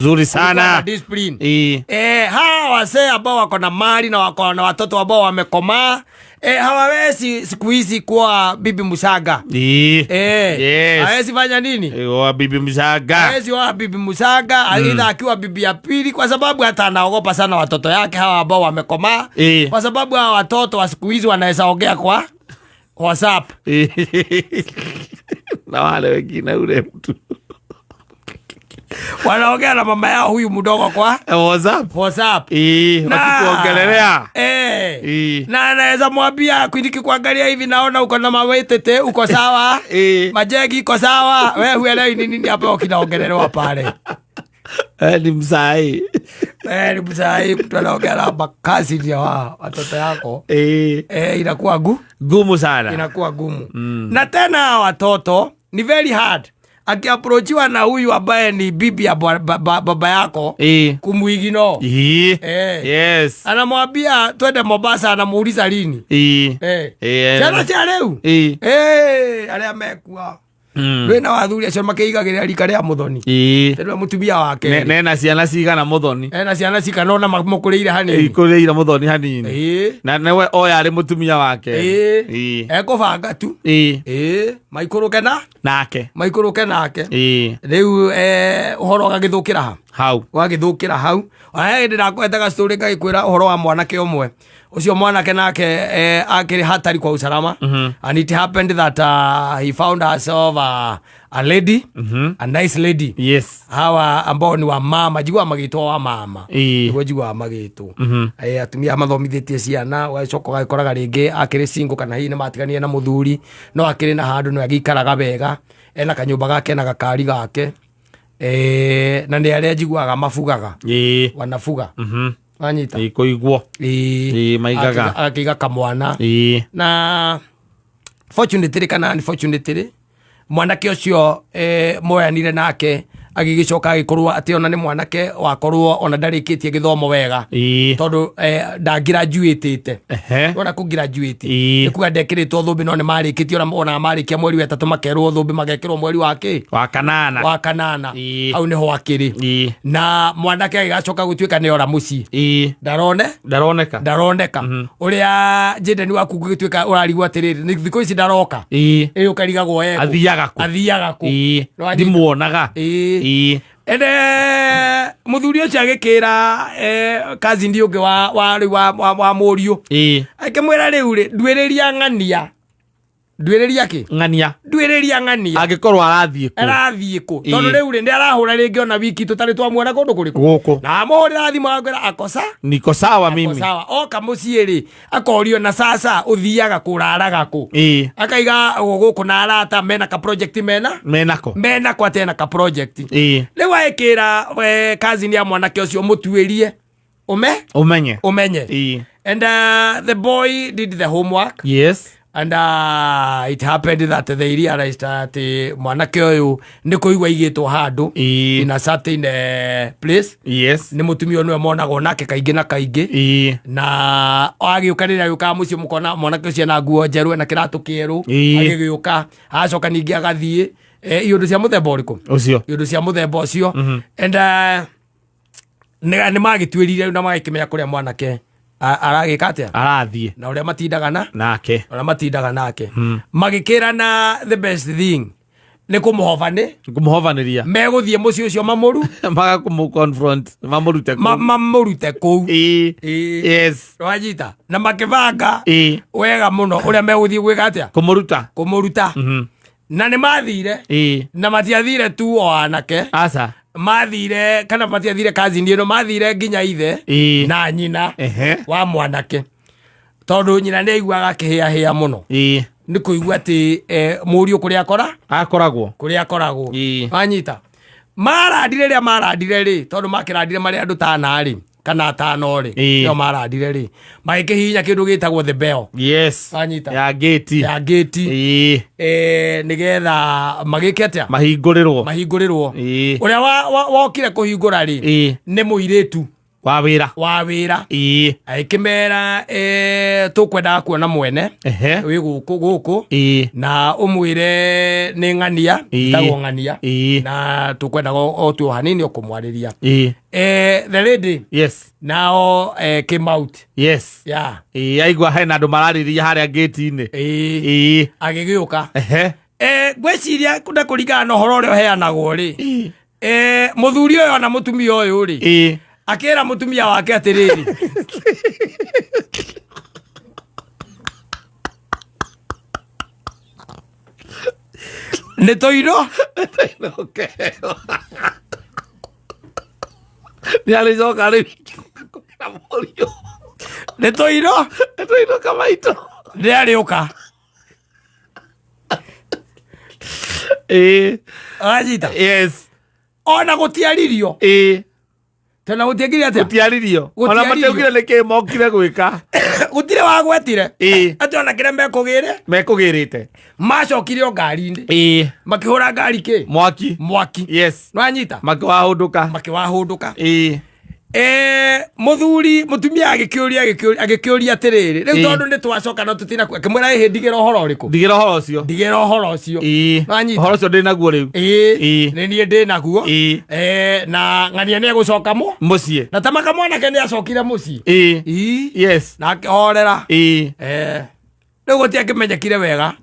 Nzuri sana. Discipline. Hawa wazee ambao wako na mali na wako na watoto ambao wamekomaa, hawawezi siku hizi kuwa bibi msaga. Yes. Hawezi fanya nini? Wa bibi msaga. Hawezi wa bibi msaga, aidha akiwa bibi ya pili, kwa sababu hata anaogopa sana watoto yake hawa ambao wamekomaa. Kwa sababu hawa watoto wa siku hizi wanaweza ongea kwa WhatsApp. Na wale wengine ule mtu wanaongea na mama yao huyu mdogo kwa WhatsApp. Wakikuongelelea. Na anaweza mwambia nikikuangalia hivi naona uko na mawetete, uko sawa? Majegi iko sawa? Wewe huelewi nini hapa kinaongelelewa pale? Ni mzai. Ni mzai, mtu anaongea na makazi ya watoto yako. Inakuwa gumu sana. Inakuwa gumu. Na tena watoto ni very hard akiaprochiwa na huyu ambaye ni bibi ya baba yako kumuigino. Yes. Anamwambia twende Mombasa, anamuuliza lini. Jana cha leo. Alea mekua. Wena wathuri acio makeigagiria rika ria muthoni. Tendo mutumia wake. Nena ciana cigana muthoni. Nena ciana cikanona mamukureire hanini. Ikureire muthoni hanini. Na newe oya ari mutumia wake. Ekubanga tu. Maikuruke nake. Maikuruke nake. Riu uhoro gagithukira ha. Hau. Wagithukira hau. Ndirakwetaga story ngagikwira uhoro wa mwanake umwe. Ucio mwanake nake akiri hatari kwa usalama. And it happened that he found herself a lady, a nice lady. Yes. Hawa ambao ni wa mama, jigwa magitwa wa mama. Jigwa jigwa magitwa. Atumia mathomithitie ciana, wacoka gagikoraga ringi akiri single kana hii ni matigania na muthuri, no akiri na handu no agikaraga wega, ena kanyumba gake na gakari gake. Na ni aria jigwaga mafugaga. Wanafuga. Anyita. Ikuigwo. Maigaga. Akiga kamwana. Na fortunately kana unfortunately mwanake ucio moyanire nake agigicoka agikorwo ati ona ni mwanake wakorwo ona ndarikitie githomo wega tondu ndagraduatete ona ku graduate nikuga ndekiritwo thumbi no ni marikitie ona marikia mweri wa 3 makerwo thumbi magekirwo mweri wa kanana au niho akiri na mwanake agigacoka gutwika ni ora muci ndaroneka uria jendani waku gutwika urarigwo atiriri ni thiko ici ndaroka ukarigagwo wego athiaga ku ndimuonaga ende muthuri ucio agikira kazi ndi ungi wa muriu akimwira riu ri ndwiriria ng'ania ndwiriria ng'ania agikorwo arathie ku tondu riu ri ndi arahura ringi ona wiki tutari twamwona kundu kuriku na muhurira thimu agwira akosa niko sawa mimi sawa oka mucii ri akorio na sasa uthiaga kuraraga ku akaiga guku na arata mena ka project menako atena ka project riu aikira kazi ni ya mwanake ucio mutuirie umenye and the boy did the homework. Yes. And it happened that they realized that mwanake uyu ni kuigwa igitwo handu in a certain place. Yes. Ni mutumia niwe monago nake kaingi na kaingi na agiukanira yuka mucio mukona mwanake ucio na nguo njeru na kiratu kieru agiuka acoka ningi agathie iundu cia muthemba uriku ucio iundu cia muthemba ucio and ni magitwirire na magikimenya kuria mwanake aragika atia arathie na uria matindaga nake magikira na the best thing ni kumuhovaniria meguthie muci ucio mamuru maga confront mamurute ku yes wajita na makivanga wega muno uria meguthie gwika atia kumuruta na ni mathire na matiathire tu o anake asa mathire kana matiathire kazi ndieno mathire nginya ithe na nyina wa mwanake tondu nyina ni aiguaga kihia muno ni kuigua ati muriu kuria akoragwo anyita marandire ri tondu makirandire mari andu tana ri kana tano ri no marandire ri magikihinya kindu gitagwo the bell. Yes. Anyita ya gate nigetha magike atia mahingũrirwo uria wokire kuhingũra ri ni muiritu wa wira aikimera tukwenda kuona mwene wi guku na umwire ni ng'ania tago ng'ania na tukwenda o tu hanini okumwariria the lady nao came out aigua hena andu marariria haria gate-ini agigiuka gweciria kuda kuringana na horo ria heanagwo ri muthuri uyu na mutumia uyu ri akira mutumia wake atiriri nä tå iro nä arä coka rä nä tå iro kamaitå nä arä å ka anyita ona gå tiaririo tena gå tiagire atä gutiaririo ona mateugire nä kä mokire gwä ka gå tirä wagwetire atä ona kä rä mekå gä rä te macokire o ngari-inä makä hå ra ngari kä mwaki no anyita makä wahå ndå ka mutumia agä ria atä rä rä rä u tondå nä twacoka no tå tina kä mwä ra hä ndigä ra å horo å rä kå ndigä ra å horo å cio å horo å cio ndä naguo rä u nä niä ndä naguo na ng'ania nä egå coka må ciä na tamaka mwanake nä acokire må ciä na akä horera rä u gå tiakä menyekire wega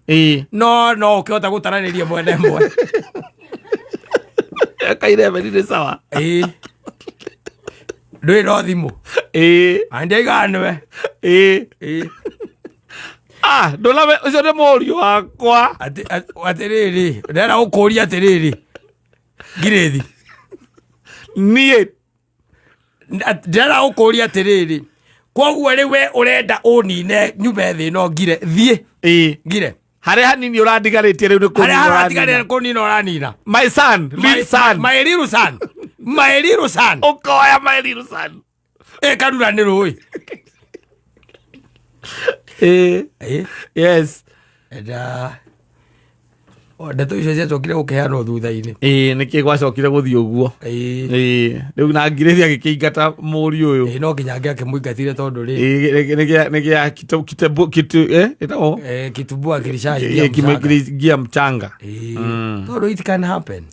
no å kä hota gå taranä rie mwene ĩmwe kairemerinä sawa ndå ä ro thimå andiaiga nä we ndå na å cio nä må riå wakwa atä rä rä ndera gå kå ria atä rä rä ngirä thi niä ndera gå kå ria atä rä rä koguo rä we å renda å nine nyumba thä no ngire thiä ngire harä hanini å randigarä tie rä u nä kå nina å ranina my son å koya karura nä rå ä ndeto icio ciacokire gå kä heanwo thutha-inä nä kä gwacokire gå thiä å guo rä u na ngirä thi agä kä ingata må riå å yå no nginya ngä akä må ingatire tondå nä gä a kitubua kiringia mchanga tondå it can happen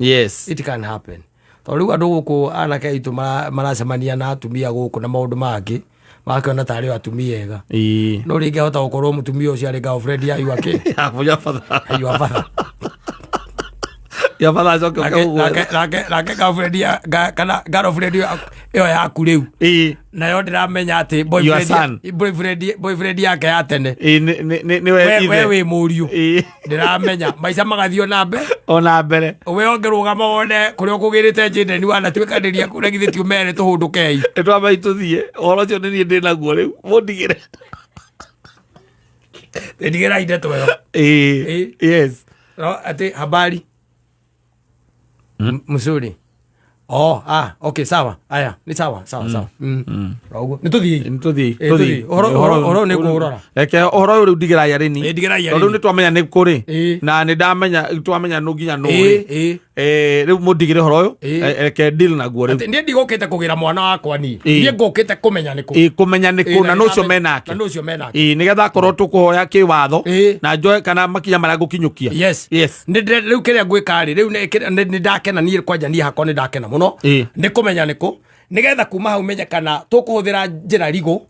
tondå rä u andå gå kå anake aitå maracemania na atumia gå kå na maå ndå mangä makona tarä o atumia ega no rä ngä ahota gå korwo må tumia å cio arä girlfriend ya yuakä nake girlfriend ä yo yaku rä u nayo ndä ramenya atä boyfriend yake ya tene we wä må riå ndä ramenya maica magathio na mbere we ongä rå gama wone kå rä a å kå gä rä te njändeni wanatuä kanä ria kå regithä tiå mere tå hå ndå kei nä twambai tå thiä å horo å cio nä niä ndä naguo rä u må ndigä re ndigä rai ndeto ä yo atä habari mzuri okay sawa aya ni sawa ni tuthii horo ni kurora eke horo uri ndigiraia rini tondu ni twamenya ni kuri na ni ndamenya twamenya no nginya no riu mundigire horo uyu eke deal naguo riu ndi ndigukite kugira mwana wakwa ni ndi ngukite kumenya niku na no cio menake nigetha korwo tukuhoya ki watho na njoe kana makinya maria ngukinyukia ndi riu kiria ngwika ri riu ni ndakena ni kwanja ni hakwa ni ndakena muno ni kumenya niku nigetha kuma hau menya kana tukuhuthira njira rigo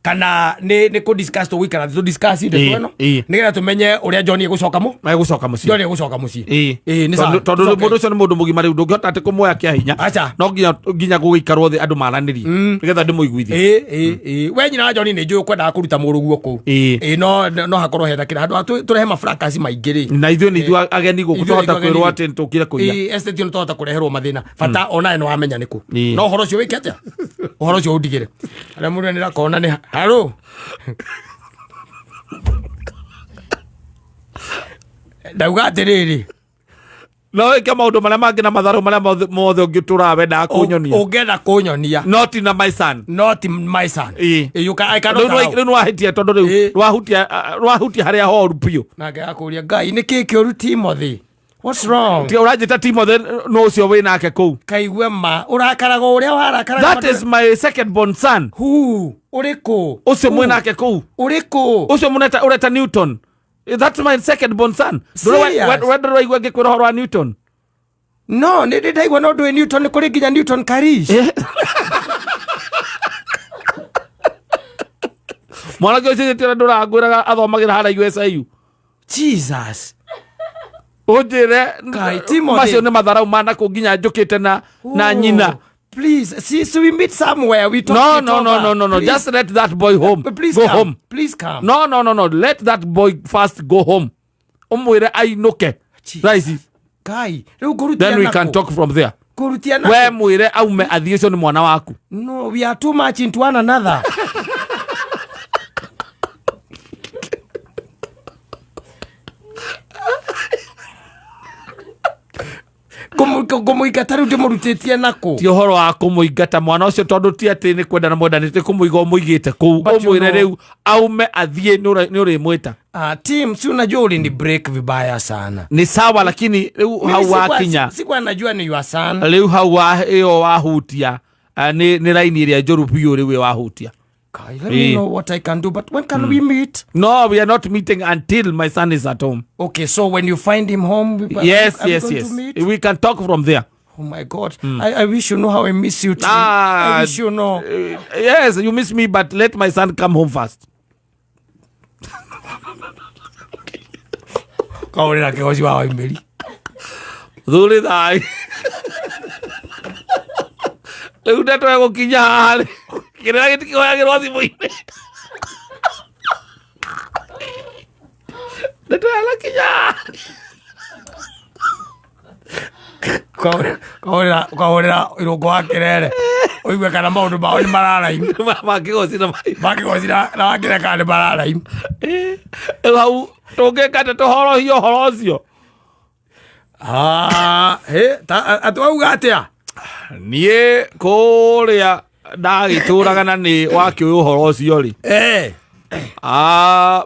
kana ni ku discuss to wikara to discuss inde tweno nigetha tumenye uria John egucoka mucii John egucoka mucii ni sawa tondu mundu ucio ni mundu mugima riu ndungihota ati kumuoya kia hinya no nginya gugikarwo thi andu maranirie nigetha ndimuiguithie we nyina John ni njui kwenda kuruta muruguo ku no hakorwo hena kira andu turehe mafracas maingi ri na ithuĩ ni ithuĩ ageni guku tuhota kwirwo ati tukire kuiya estate no tuhota kureherwo mathina bata ona eno amenya niku no horo cio wike atia horo cio undigire aria mundu ni rakona ni haro ndauga atiriri no wike maundu maria mangi na matharu maria mothe ungitura wenda kunyonia ungenda kunyonia not na my son you can I cannot riu nwahitia tondu riu rwahutia haria horu piu nake akuria ngai ni kiki uru Timothy What's wrong? Tia urajita Timothy no ucio we nake kou. Kaigwe ma urakaraga uria warakaraga. That is my second born son. Who? Uriko. Ucio mwe nake kou. Uriko. Ucio muneta ureta Newton. That's my second born son. Where do I go get with horror Newton? No, ndaigwa no do Newton kuri ginya Newton Karish. Mwana kyo sisi tira ndura ngwiraga athomagira hara USIU. Jesus. Ojere Kai Timothy. Macio ne matharau mana ko ginya njukite na nyina. Please, see, so we meet somewhere. We talk. No. Just let that boy home. Please go come. Home. Please come. No. Let that boy first go home. Omwire ainoke. Right. Kai, then we can talk from there. We mwire aume athie cio ni mwana waku. No, we are too much into one another. Kumuigata riu ndimurutitie nako. Ti uhoro wa kumuigata mwana ucio tondu ti ati ni kwenda na mwendanite kumuiga umuigite ku. Umwire riu aume athie ni urimwita. Team, si unajua ulini break vibaya sana. Ni sawa lakini riu hau wakinya. Sikuwa najua ni your son. Riu hau wahutia. Ni line iria njoru biu riu wahutia. Kai, let me know what I can do, but when can we meet? No, we are not meeting until my son is at home. Okay, so when you find him home, yes. We can talk from there. Oh my God, I wish you know how I miss you too. I wish you know. Yes, you miss me, but let my son come home first. Kaurira kegoci wa imeri. Thuri thai. Riu ndeto gukinya hari. Kirira gitikoyagirwo thimu-ini. Ndeto alakinya. Kaurira irongo wa kirere. Oigwe kana maundu mao ni mararaim. Makigocira na wakireka ni mararaim. Hau tungikate tuhorohie uhoro ucio. Atwauga atia? Nie kuria ndagituraga na ni wakio uhoro ucio ri.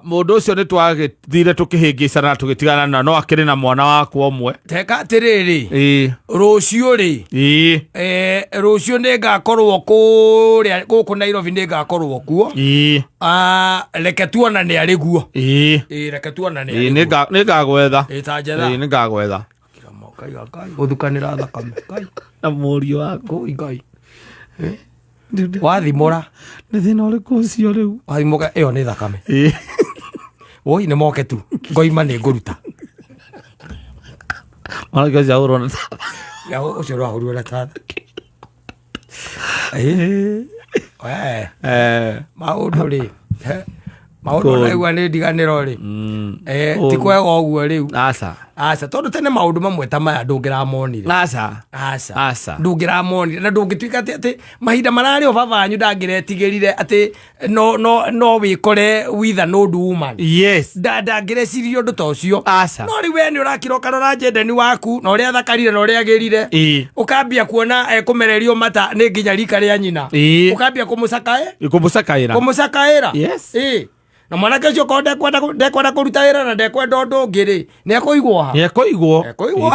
Mundu ucio ni twagithire tukihingicana tugitigana na no akiri na mwana wakwa omwe. Teka atiriri. Rucio ri. Rucio ni ngakorwo kuria guku Nairobi ni ngakorwo kuo. Reke tuonane ari guo. Reke tuonane ari. Ni ngagwetha. Ta njetha. Ni ngagwetha. Kai uthukanira thakame. Kai. Na murio wako Ngai. Wathimura ni thina uriku ucio riu. Wathimuka iyo ni thakame. Oi ni moke tu. Ngoima ni nguruta. Mwana kyo cia urona. Ya ucio rwahurwo na tatha. Maundu ri. Maundu naigua ni ndiganiro ri. Ti kwega uguo riu. Aca tondu tene maundu mamwe ta maya ndungiramonire. Aca ndungiramonire na ndungituika ati mahinda marari o baba wanyu ndangiretigirire ati no wikore with an old woman. Yes. Ndangireciria undu ta ucio. No riwe ni urakira karora jendeni waku na uria thakarire na uria agirire. Ukambia kuona kumererio mata ni nginya rika ria nyina. Ukambia kumusakaira. Yes. Na mwanake ucio ko ndekwenda kuruta wira na ndekwenda undu ungi ri ni akuigwo ha.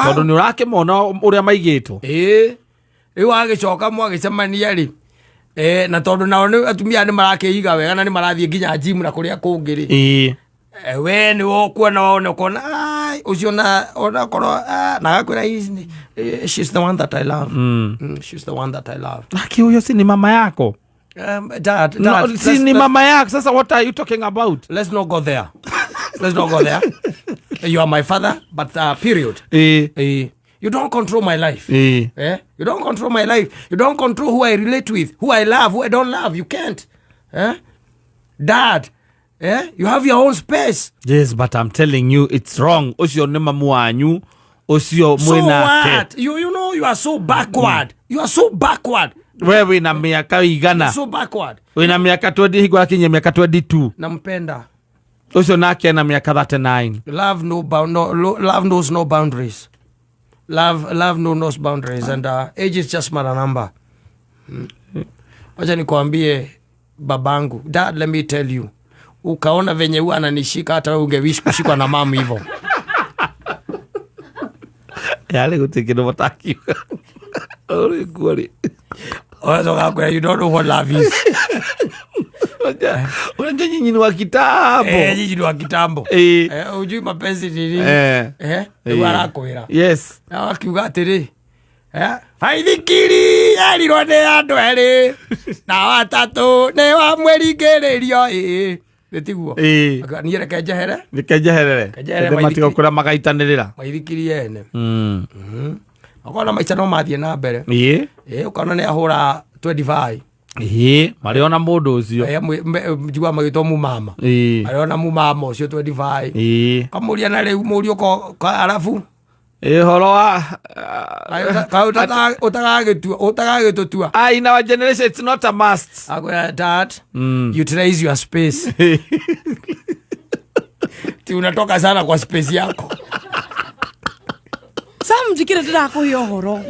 Tondu ni urakimona uria maigitwo. Riu agicoka mwagicemania ri na tondu nao ni atumia ni marakiiga wega na ni marathie nginya gym na kuria kungi ri. We ni wokuona wona kona ucio na ona korwo na gakwira she's the one that I love. She's the one that I love. Laki huyo si ni mama yako. Dad, si ni mama yako. Sasa what are you talking about? Let's not go there. You are my father, but period. You don't control my life. You don't control my life. You don't control who I relate with, who I love, who I don't love. You can't. Dad, you have your own space. Yes, but I'm telling you, it's wrong. Osio ne mamu wanyu. Osio so what? You know you are so backward. You are so backward. Wewe na miaka igana. So backward. Wewe na miaka 20 higwa kinye miaka 22. Nampenda. Osio nake na miaka 39. Love knows no boundaries. Love knows boundaries and age is just but a number. Wacha nikwambie babangu. Dad, let me tell you. Ukaona venye huwa ananishika hata wewe ungewish kushikwa na mamu hivyo. Yale gutikino mataki. Ori kwari. You don't know what love is. Unajua nyinyi ni wa kitambo. Nyinyi ni wa kitambo. Ujui mapenzi nini? Warakwira. Yes. Na wakiuga atiri. Faithikiri erirwo nĩ andũ erĩ na watatu nĩ wamwĩringĩrĩrio tiguo niĩ reke njehere matiga kũrĩa magaitanĩrĩra maithikiri ene akona maica no mathiĩ na mbere ũkona nĩ ahũra 25 marĩ ona mũndũ ũcio njigua magĩtwo mumama marĩ ona mumama ũcio 25 kamũria na rĩu mũriũ arabu horo wa utagagĩtũtua in our generation it's not a must. Dad, utilize your space. Ti unatoka sana kwa space yako. Sam jikira ndĩrakũhe ũhoro.